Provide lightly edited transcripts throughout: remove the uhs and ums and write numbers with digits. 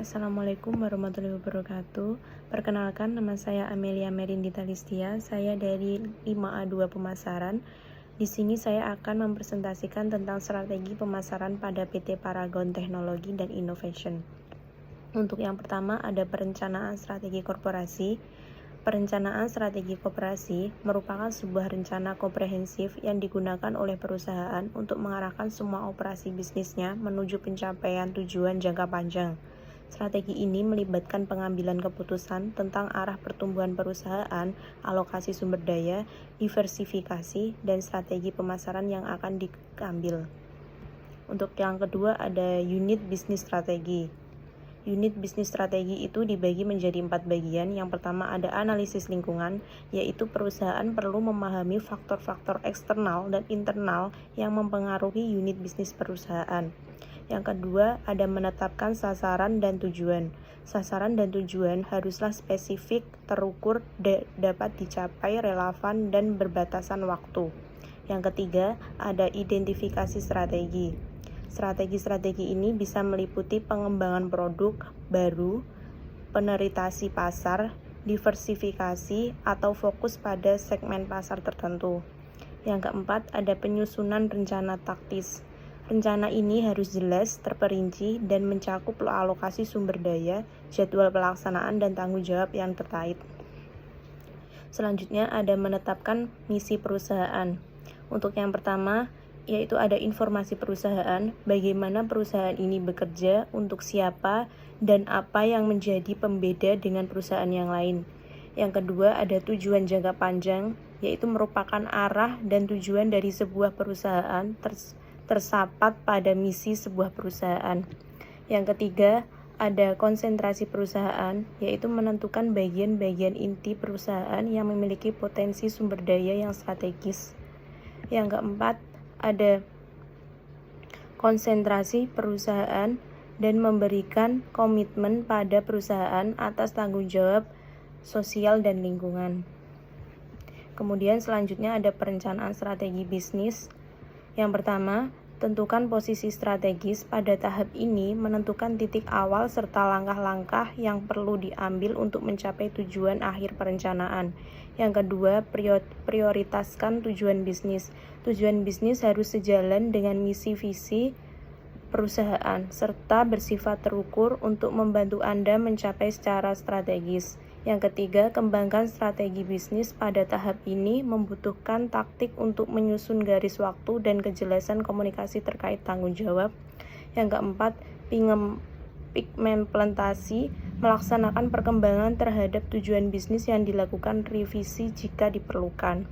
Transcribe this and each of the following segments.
Assalamualaikum warahmatullahi wabarakatuh. Perkenalkan, nama saya Amelia Merindita Listia. Saya dari 5A2 Pemasaran. Di sini saya akan mempresentasikan tentang strategi pemasaran pada PT Paragon Teknologi dan Innovation. Untuk yang pertama ada perencanaan strategi korporasi. Perencanaan strategi koperasi merupakan sebuah rencana komprehensif yang digunakan oleh perusahaan untuk mengarahkan semua operasi bisnisnya menuju pencapaian tujuan jangka panjang. Strategi ini melibatkan pengambilan keputusan tentang arah pertumbuhan perusahaan, alokasi sumber daya, diversifikasi, dan strategi pemasaran yang akan diambil. Untuk yang kedua ada unit bisnis strategi. Unit bisnis strategi itu dibagi menjadi 4 bagian. Yang pertama ada analisis lingkungan, yaitu perusahaan perlu memahami faktor-faktor eksternal dan internal yang mempengaruhi unit bisnis perusahaan. Yang kedua ada menetapkan sasaran dan tujuan. Sasaran dan tujuan haruslah spesifik, terukur, dapat dicapai, relevan, dan berbatasan waktu. Yang ketiga ada identifikasi strategi. Strategi-strategi ini bisa meliputi pengembangan produk baru, penetrasi pasar, diversifikasi, atau fokus pada segmen pasar tertentu. Yang keempat, ada penyusunan rencana taktis. Rencana ini harus jelas, terperinci, dan mencakup alokasi sumber daya, jadwal pelaksanaan, dan tanggung jawab yang terkait. Selanjutnya ada menetapkan misi perusahaan. Untuk yang pertama, yaitu ada informasi perusahaan, bagaimana perusahaan ini bekerja, untuk siapa, dan apa yang menjadi pembeda dengan perusahaan yang lain. Yang kedua ada tujuan jangka panjang, yaitu merupakan arah dan tujuan dari sebuah perusahaan tersapat pada misi sebuah perusahaan. Yang ketiga ada konsentrasi perusahaan, yaitu menentukan bagian-bagian inti perusahaan yang memiliki potensi sumber daya yang strategis. Yang keempat ada konsentrasi perusahaan dan memberikan komitmen pada perusahaan atas tanggung jawab sosial dan lingkungan. Kemudian selanjutnya ada perencanaan strategi bisnis. Yang pertama, tentukan posisi strategis. Pada tahap ini menentukan titik awal serta langkah-langkah yang perlu diambil untuk mencapai tujuan akhir perencanaan. Yang kedua, prioritaskan tujuan bisnis. Tujuan bisnis harus sejalan dengan misi visi perusahaan serta bersifat terukur untuk membantu Anda mencapai secara strategis. Yang ketiga, kembangkan strategi bisnis. Pada tahap ini membutuhkan taktik untuk menyusun garis waktu dan kejelasan komunikasi terkait tanggung jawab. Yang keempat, pigmentasi, melaksanakan perkembangan terhadap tujuan bisnis yang dilakukan revisi jika diperlukan.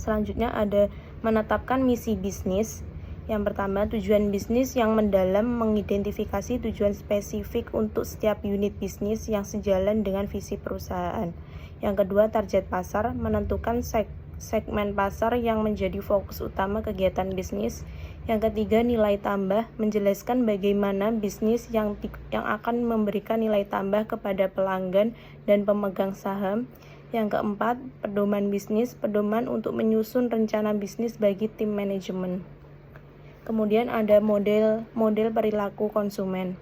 Selanjutnya ada menetapkan misi bisnis. Yang pertama, tujuan bisnis yang mendalam, mengidentifikasi tujuan spesifik untuk setiap unit bisnis yang sejalan dengan visi perusahaan. Yang kedua, target pasar, menentukan segmen pasar yang menjadi fokus utama kegiatan bisnis. Yang ketiga, nilai tambah, menjelaskan bagaimana bisnis yang akan memberikan nilai tambah kepada pelanggan dan pemegang saham. Yang keempat, pedoman bisnis, pedoman untuk menyusun rencana bisnis bagi tim manajemen. Kemudian ada model perilaku konsumen.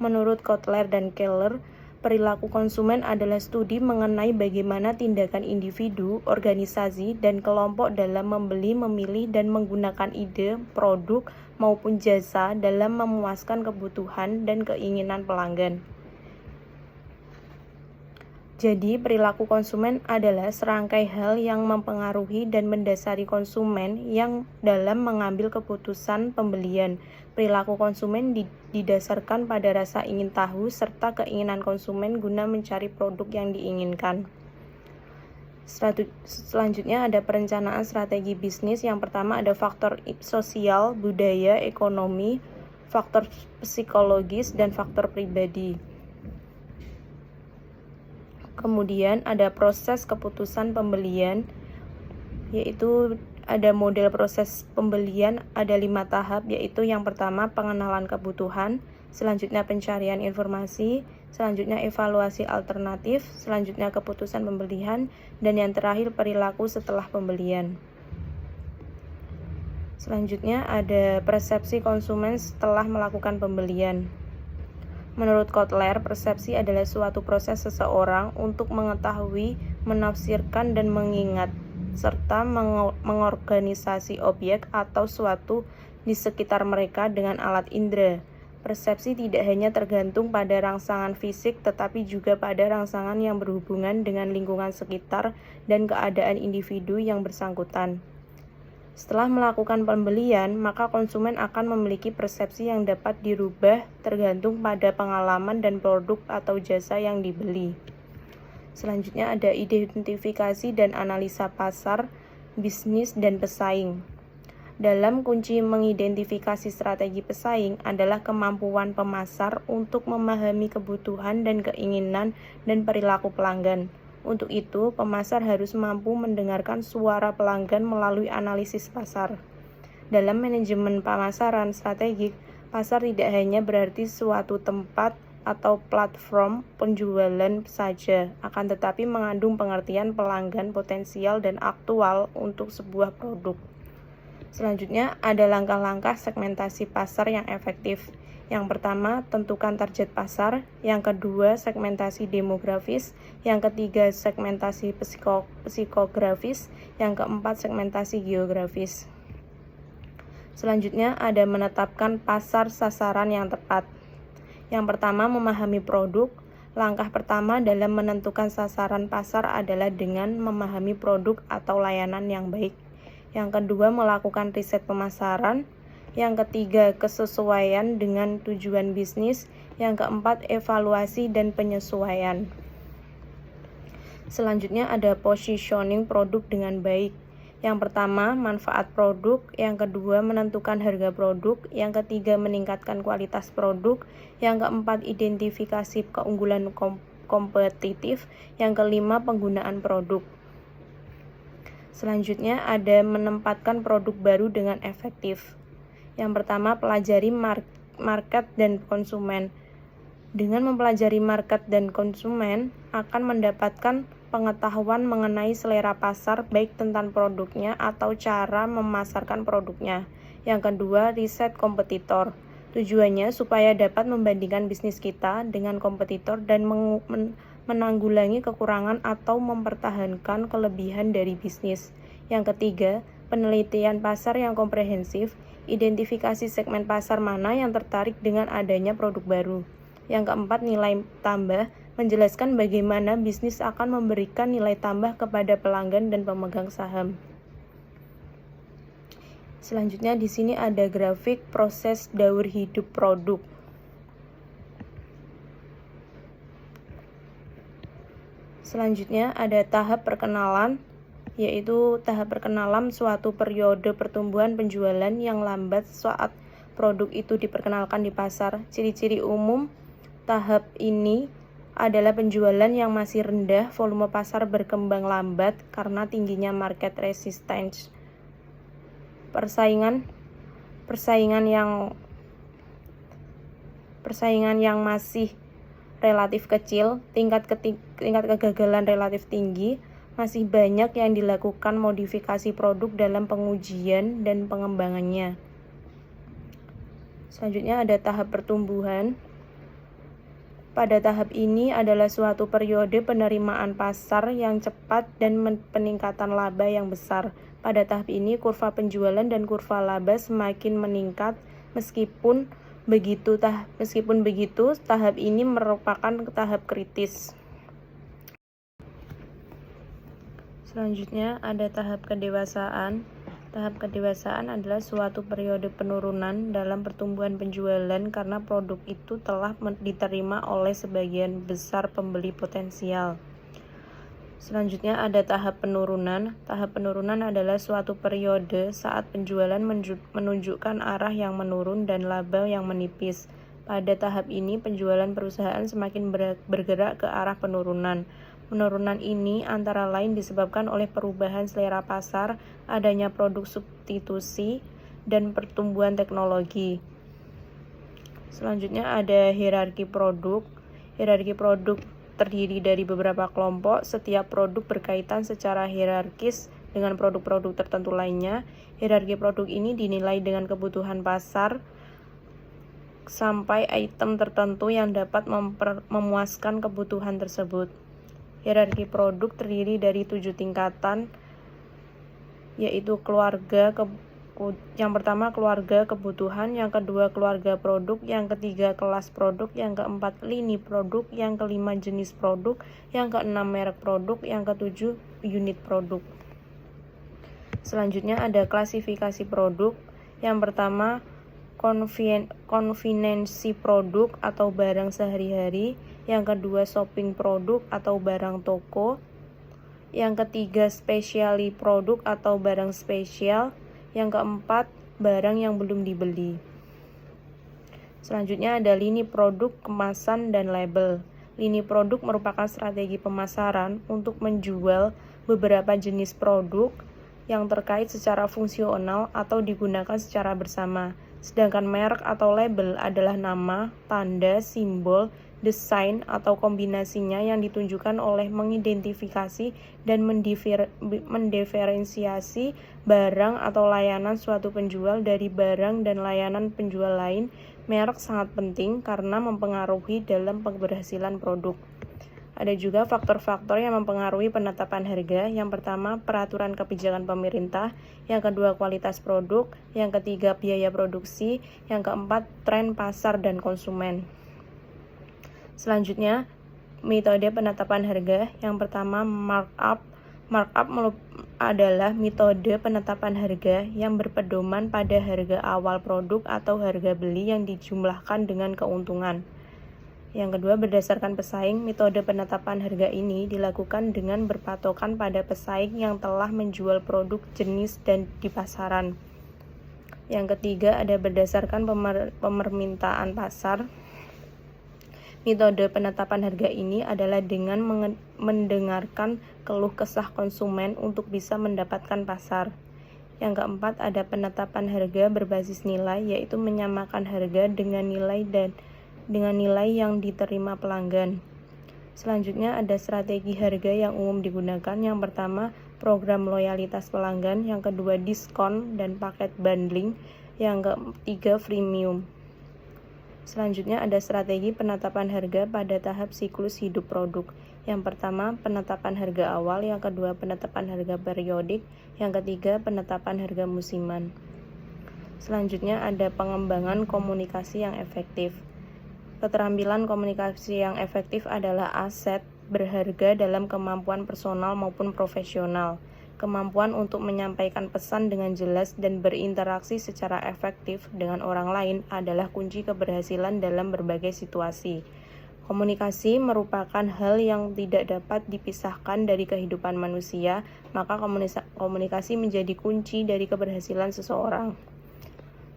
Menurut Kotler dan Keller, perilaku konsumen adalah studi mengenai bagaimana tindakan individu, organisasi, dan kelompok dalam membeli, memilih, dan menggunakan ide, produk, maupun jasa dalam memuaskan kebutuhan dan keinginan pelanggan. Jadi, perilaku konsumen adalah serangkai hal yang mempengaruhi dan mendasari konsumen yang dalam mengambil keputusan pembelian. Perilaku konsumen didasarkan pada rasa ingin tahu serta keinginan konsumen guna mencari produk yang diinginkan. Selanjutnya ada perencanaan strategi bisnis. Yang pertama ada faktor sosial, budaya, ekonomi, faktor psikologis, dan faktor pribadi. Kemudian ada proses keputusan pembelian, yaitu ada model proses pembelian, ada 5 tahap, yaitu yang pertama pengenalan kebutuhan, selanjutnya pencarian informasi, selanjutnya evaluasi alternatif, selanjutnya keputusan pembelian, dan yang terakhir perilaku setelah pembelian. Selanjutnya ada persepsi konsumen setelah melakukan pembelian. Menurut Kotler, persepsi adalah suatu proses seseorang untuk mengetahui, menafsirkan, dan mengingat, serta mengorganisasi objek atau suatu di sekitar mereka dengan alat indera. Persepsi tidak hanya tergantung pada rangsangan fisik, tetapi juga pada rangsangan yang berhubungan dengan lingkungan sekitar dan keadaan individu yang bersangkutan. Setelah melakukan pembelian, maka konsumen akan memiliki persepsi yang dapat dirubah tergantung pada pengalaman dan produk atau jasa yang dibeli. Selanjutnya ada identifikasi dan analisa pasar, bisnis, dan pesaing. Dalam kunci mengidentifikasi strategi pesaing adalah kemampuan pemasar untuk memahami kebutuhan dan keinginan dan perilaku pelanggan. Untuk itu, pemasar harus mampu mendengarkan suara pelanggan melalui analisis pasar. Dalam manajemen pemasaran strategik, pasar tidak hanya berarti suatu tempat atau platform penjualan saja, akan tetapi mengandung pengertian pelanggan potensial dan aktual untuk sebuah produk. Selanjutnya, ada langkah-langkah segmentasi pasar yang efektif. Yang pertama, tentukan target pasar. Yang kedua, segmentasi demografis. Yang ketiga, segmentasi psikografis. Yang keempat, segmentasi geografis. Selanjutnya, ada menetapkan pasar sasaran yang tepat. Yang pertama, memahami produk. Langkah pertama dalam menentukan sasaran pasar adalah dengan memahami produk atau layanan yang baik. Yang kedua, melakukan riset pemasaran. Yang ketiga, kesesuaian dengan tujuan bisnis. Yang keempat, evaluasi dan penyesuaian. Selanjutnya ada positioning produk dengan baik. Yang pertama, manfaat produk. Yang kedua, menentukan harga produk. Yang ketiga, meningkatkan kualitas produk. Yang keempat, identifikasi keunggulan kompetitif. Yang kelima, penggunaan produk. Selanjutnya ada menempatkan produk baru dengan efektif. Yang pertama, pelajari market dan konsumen. Dengan mempelajari market dan konsumen, akan mendapatkan pengetahuan mengenai selera pasar, baik tentang produknya atau cara memasarkan produknya. Yang kedua, riset kompetitor. Tujuannya supaya dapat membandingkan bisnis kita dengan kompetitor dan menanggulangi kekurangan atau mempertahankan kelebihan dari bisnis. Yang ketiga, penelitian pasar yang komprehensif. Identifikasi segmen pasar mana yang tertarik dengan adanya produk baru. Yang keempat, nilai tambah. Menjelaskan bagaimana bisnis akan memberikan nilai tambah kepada pelanggan dan pemegang saham. Selanjutnya di sini ada grafik proses daur hidup produk. Selanjutnya ada tahap perkenalan, yaitu tahap perkenalan suatu periode pertumbuhan penjualan yang lambat saat produk itu diperkenalkan di pasar. Ciri-ciri umum tahap ini adalah penjualan yang masih rendah, volume pasar berkembang lambat karena tingginya market resistance, persaingan yang masih relatif kecil, tingkat kegagalan relatif tinggi, masih banyak yang dilakukan modifikasi produk dalam pengujian dan pengembangannya. Selanjutnya ada tahap pertumbuhan. Pada tahap ini adalah suatu periode penerimaan pasar yang cepat dan peningkatan laba yang besar. Pada tahap ini kurva penjualan dan kurva laba semakin meningkat. Meskipun begitu, tahap ini merupakan tahap kritis. Selanjutnya ada tahap kedewasaan. Tahap kedewasaan adalah suatu periode penurunan dalam pertumbuhan penjualan karena produk itu telah diterima oleh sebagian besar pembeli potensial. Selanjutnya ada tahap penurunan. Tahap penurunan adalah suatu periode saat penjualan menunjukkan arah yang menurun dan laba yang menipis. Pada tahap ini penjualan perusahaan semakin bergerak ke arah penurunan. Penurunan ini antara lain disebabkan oleh perubahan selera pasar, adanya produk substitusi, dan pertumbuhan teknologi. Selanjutnya ada hierarki produk. Hierarki produk terdiri dari beberapa kelompok. Setiap produk berkaitan secara hierarkis dengan produk-produk tertentu lainnya. Hierarki produk ini dinilai dengan kebutuhan pasar sampai item tertentu yang dapat memuaskan kebutuhan tersebut. Hierarki produk terdiri dari 7 tingkatan, yaitu yang pertama keluarga kebutuhan, yang kedua keluarga produk, yang ketiga kelas produk, yang keempat lini produk, yang kelima jenis produk, yang keenam merek produk, yang ketujuh unit produk. Selanjutnya ada klasifikasi produk. Yang pertama konvensi produk atau barang sehari-hari, yang kedua shopping produk atau barang toko, yang ketiga specialty produk atau barang spesial, yang keempat barang yang belum dibeli. Selanjutnya ada lini produk, kemasan, dan label. Lini produk merupakan strategi pemasaran untuk menjual beberapa jenis produk yang terkait secara fungsional atau digunakan secara bersama. Sedangkan merek atau label adalah nama, tanda, simbol, desain, atau kombinasinya yang ditunjukkan oleh mengidentifikasi dan mendiferensiasi barang atau layanan suatu penjual dari barang dan layanan penjual lain. Merek sangat penting karena mempengaruhi dalam keberhasilan produk. Ada juga faktor-faktor yang mempengaruhi penetapan harga. Yang pertama, peraturan kebijakan pemerintah. Yang kedua, kualitas produk. Yang ketiga, biaya produksi. Yang keempat, tren pasar dan konsumen. Selanjutnya, metode penetapan harga. Yang pertama, markup. Markup adalah metode penetapan harga yang berpedoman pada harga awal produk atau harga beli yang dijumlahkan dengan keuntungan. Yang kedua, berdasarkan pesaing. Metode penetapan harga ini dilakukan dengan berpatokan pada pesaing yang telah menjual produk jenis dan di pasaran. Yang ketiga, ada berdasarkan permintaan pasar. Metode penetapan harga ini adalah dengan mendengarkan keluh kesah konsumen untuk bisa mendapatkan pasar. Yang keempat, ada penetapan harga berbasis nilai, yaitu menyamakan harga dengan nilai yang diterima pelanggan. Selanjutnya ada strategi harga yang umum digunakan. Yang pertama, program loyalitas pelanggan. Yang kedua, diskon dan paket bundling. Yang ketiga, freemium. Selanjutnya ada strategi penetapan harga pada tahap siklus hidup produk. Yang pertama, penetapan harga awal. Yang kedua, penetapan harga periodik. Yang ketiga, penetapan harga musiman. Selanjutnya ada pengembangan komunikasi yang efektif. Keterampilan komunikasi yang efektif adalah aset berharga dalam kemampuan personal maupun profesional. Kemampuan untuk menyampaikan pesan dengan jelas dan berinteraksi secara efektif dengan orang lain adalah kunci keberhasilan dalam berbagai situasi. Komunikasi merupakan hal yang tidak dapat dipisahkan dari kehidupan manusia, maka komunikasi menjadi kunci dari keberhasilan seseorang.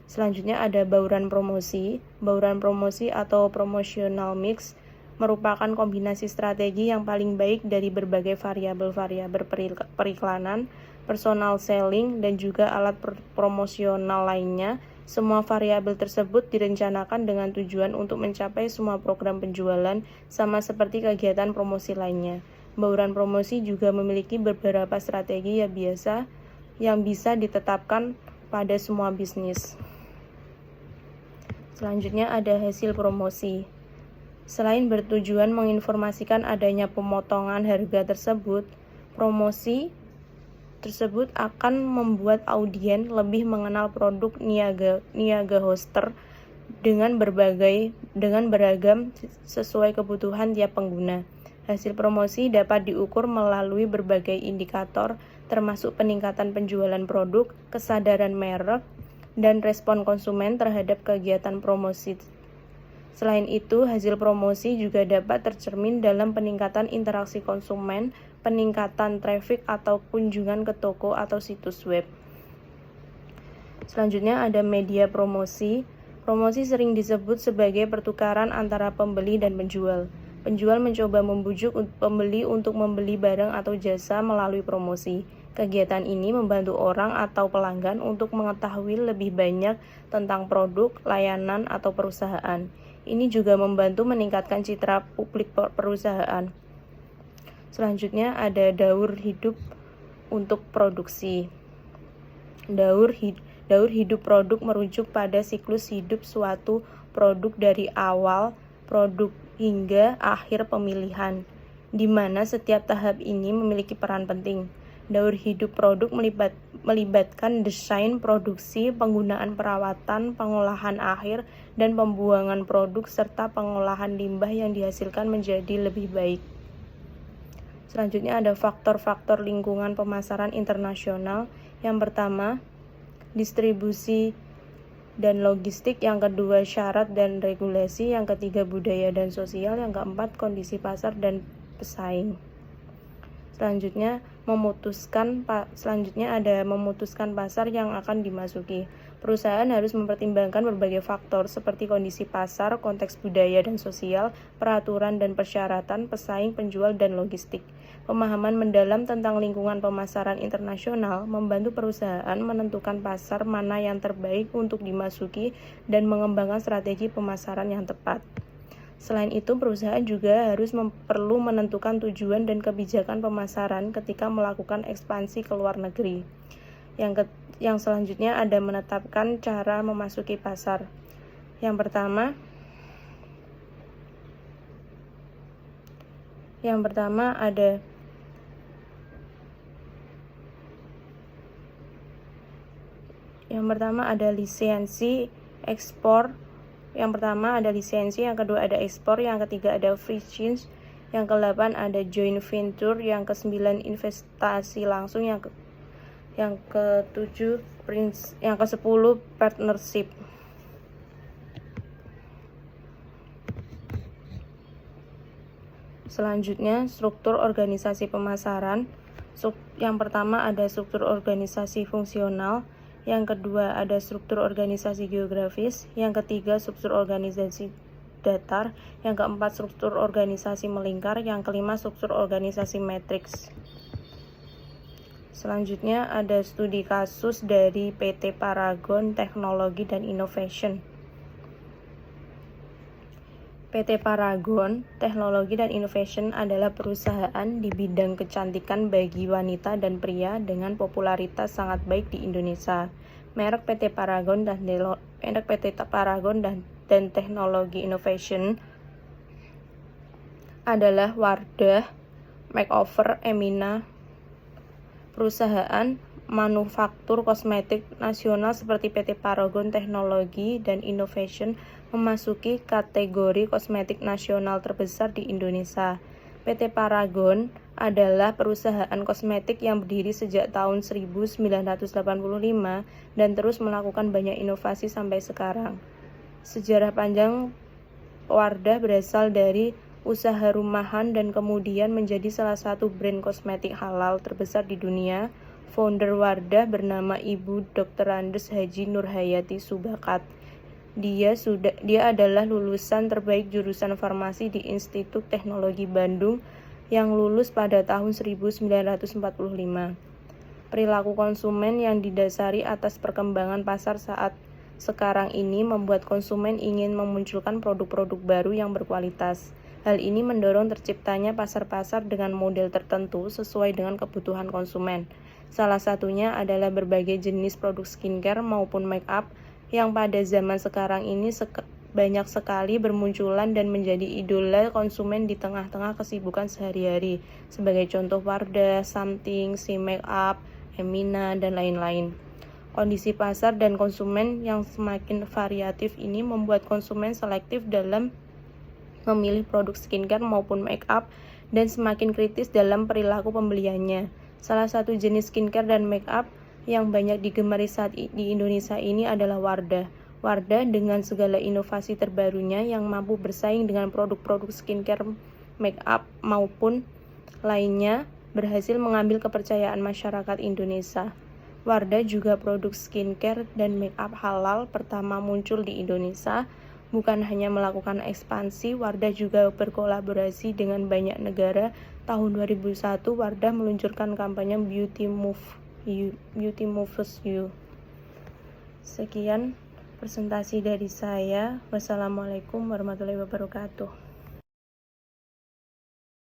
Selanjutnya ada bauran promosi. Bauran promosi atau promotional mix merupakan kombinasi strategi yang paling baik dari berbagai variabel-variabel periklanan, personal selling, dan juga alat promosional lainnya. Semua variabel tersebut direncanakan dengan tujuan untuk mencapai semua program penjualan, sama seperti kegiatan promosi lainnya. Bauran promosi juga memiliki beberapa strategi yang bisa ditetapkan pada semua bisnis. Selanjutnya ada hasil promosi. Selain bertujuan menginformasikan adanya pemotongan harga tersebut, promosi tersebut akan membuat audien lebih mengenal produk niaga hoster dengan beragam sesuai kebutuhan tiap pengguna. Hasil promosi dapat diukur melalui berbagai indikator, termasuk peningkatan penjualan produk, kesadaran merek, dan respon konsumen terhadap kegiatan promosi. Selain itu, hasil promosi juga dapat tercermin dalam peningkatan interaksi konsumen, peningkatan traffic atau kunjungan ke toko atau situs web. Selanjutnya ada media promosi. Promosi sering disebut sebagai pertukaran antara pembeli dan penjual. Penjual mencoba membujuk pembeli untuk membeli barang atau jasa melalui promosi. Kegiatan ini membantu orang atau pelanggan untuk mengetahui lebih banyak tentang produk, layanan, atau perusahaan. Ini juga membantu meningkatkan citra publik perusahaan. Selanjutnya ada daur hidup untuk produksi. Daur hidup produk merujuk pada siklus hidup suatu produk dari awal produk hingga akhir pemilihan, di mana setiap tahap ini memiliki peran penting. Daur hidup produk melibatkan desain produksi, penggunaan perawatan, pengolahan akhir, dan pembuangan produk serta pengolahan limbah yang dihasilkan menjadi lebih baik. Selanjutnya ada faktor-faktor lingkungan pemasaran internasional. Yang pertama, distribusi dan logistik. Yang kedua, syarat dan regulasi. Yang ketiga, budaya dan sosial. Yang keempat, kondisi pasar dan pesaing. Selanjutnya ada memutuskan pasar yang akan dimasuki. Perusahaan harus mempertimbangkan berbagai faktor seperti kondisi pasar, konteks budaya dan sosial, peraturan dan persyaratan, pesaing, penjual, dan logistik. Pemahaman mendalam tentang lingkungan pemasaran internasional membantu perusahaan menentukan pasar mana yang terbaik untuk dimasuki dan mengembangkan strategi pemasaran yang tepat. Selain itu, perusahaan juga perlu menentukan tujuan dan kebijakan pemasaran ketika melakukan ekspansi ke luar negeri. Yang selanjutnya ada menetapkan cara memasuki pasar. Yang pertama ada lisensi ekspor. Yang kedua ada ekspor, yang ketiga ada franchise, yang ke-8 ada joint venture, yang ke-9 investasi langsung, yang ke-10 partnership. Selanjutnya, struktur organisasi pemasaran. Yang pertama ada struktur organisasi fungsional, yang kedua ada struktur organisasi geografis, yang ketiga struktur organisasi datar, yang keempat struktur organisasi melingkar, yang kelima struktur organisasi matriks. Selanjutnya ada studi kasus dari PT Paragon Teknologi dan Innovation. PT Paragon Teknologi dan Innovation adalah perusahaan di bidang kecantikan bagi wanita dan pria dengan popularitas sangat baik di Indonesia. Merek PT Paragon dan Teknologi Innovation adalah Wardah, Makeover, Emina. Perusahaan manufaktur kosmetik nasional seperti PT Paragon Teknologi dan Innovation memasuki kategori kosmetik nasional terbesar di Indonesia. PT Paragon adalah perusahaan kosmetik yang berdiri sejak tahun 1985 dan terus melakukan banyak inovasi sampai sekarang. Sejarah panjang Wardah berasal dari usaha rumahan dan kemudian menjadi salah satu brand kosmetik halal terbesar di dunia. Founder Wardah bernama Ibu Dr. Andes Haji Nurhayati Subakat. Dia adalah lulusan terbaik jurusan farmasi di Institut Teknologi Bandung yang lulus pada tahun 1945. Perilaku konsumen yang didasari atas perkembangan pasar saat sekarang ini membuat konsumen ingin memunculkan produk-produk baru yang berkualitas. Hal ini mendorong terciptanya pasar-pasar dengan model tertentu sesuai dengan kebutuhan konsumen. Salah satunya adalah berbagai jenis produk skincare maupun make up yang pada zaman sekarang ini banyak sekali bermunculan dan menjadi idola konsumen di tengah-tengah kesibukan sehari-hari. Sebagai contoh Wardah, Something, Si Make Up, Emina, dan lain-lain. Kondisi pasar dan konsumen yang semakin variatif ini membuat konsumen selektif dalam memilih produk skincare maupun make up dan semakin kritis dalam perilaku pembeliannya. Salah satu jenis skincare dan make up yang banyak digemari saat di Indonesia ini adalah Wardah. Wardah dengan segala inovasi terbarunya yang mampu bersaing dengan produk-produk skincare, make up maupun lainnya berhasil mengambil kepercayaan masyarakat Indonesia. Wardah juga produk skincare dan make up halal pertama muncul di Indonesia. Bukan hanya melakukan ekspansi, Wardah juga berkolaborasi dengan banyak negara. Tahun 2001, Wardah meluncurkan kampanye Beauty Moves You. Sekian presentasi dari saya. Wassalamualaikum warahmatullahi wabarakatuh.